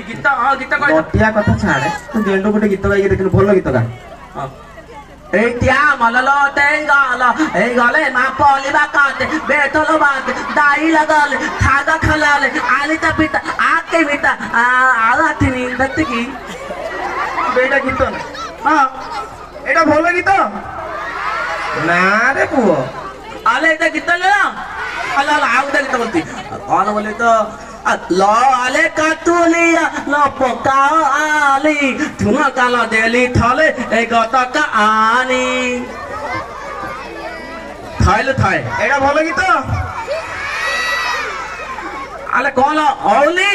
गीत हां गीत कह नटिया कथा छाड़े तू गेंडो गोटे गीत गाई देखिनु भल गीत गा एटिया मललो तेंगाल ए गले मा पलिबा काते बेतलो बात दाई लगल खागा खलाल आली ता पिता आके पिता आला थिनी दत्त की बेटा गीत ना हां एटा भल गीत ना रे पुओ आले एटा गीत ले ना अला आउ दे गीत बोलती कौन बोले तो लो आले कातुलिया लो पकाओ आली ठुना काला देली थले ए गता का आनी थाइल थाय एटा भल गीत आले कौन औली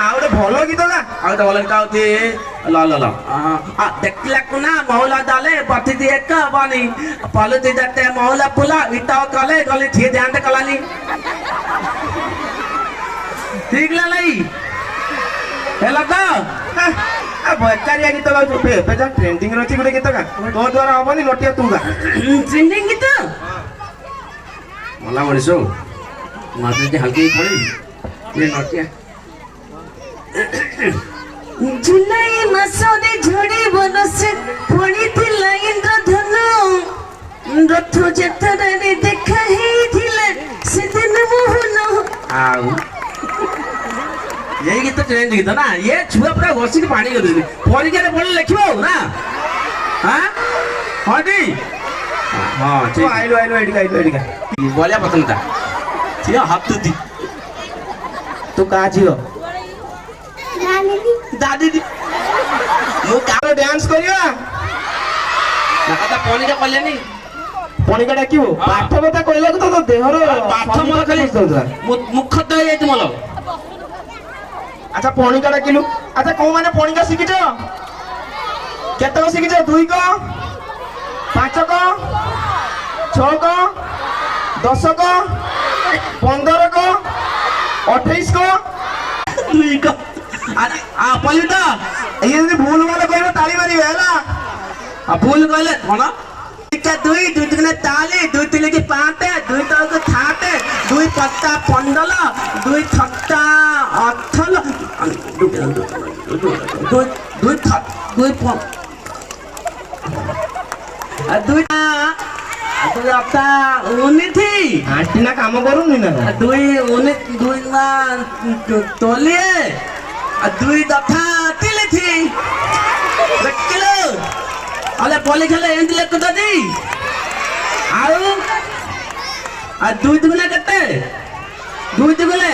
आउटे भल गीत गा आउ तो बोले काउती ला ला ला देखला कुना मौला डाले पति दी एक बानी पलती दते मौला पुला इटाव कले गली थी ध्यान दे कलानी ठीक ला नहीं हेला तो आ बकारिया गीत गाउ पे पे जा ट्रेंडिंग रची गोटे गीत गा तो द्वारा हबनी नटिया तू गा ट्रेंडिंग गीत मला मनिसो माते जे हल्की पड़ी ये नटिया जुलाई मासरे झड़ी बरसे पड़ीथिला इंद्रधनु रथ जतरारे देखा हेइथिला सेदिन मोहन आउ ये गीत ट्रेंड गीत ना ये छुआ पूरा घोसी के पानी कर दे परीक्षा रे पढ़ले लिखबो ना हां हां दी हां तो ठीक आइलो एडी का बोलिया पसंद था ठीक हाथ दी तू का जियो दादी दी मु का डांस करियो ना कथा परीक्षा करले नहीं पणिका डाकिबो पाठ बता कहला तो देहर पाठ मोर खाली मुख तो ये तुमलो अच्छा पणिका डाकिलु अच्छा को माने पणिका शिखिछ केतक शिखिछ 2 को 5 को 6 को 10 को 15 को 28 को 2 को आ पलिटा ये यदि भूल वाला कहबो ताली मारी हैला भूल कहले कोन टिका 2 दुने ताली 2 तिले की 5 2 तो को 7 2 पत्ता 15 2 छत्ता 18 2 आता उन्नी थी आंटी ना काम करूनी ना 2 ना तोलिए 2 दफा तिले थी किलो अले पले खेले एंड ले कत दी आउ आ 2 दुगुना कते 2 दुगुले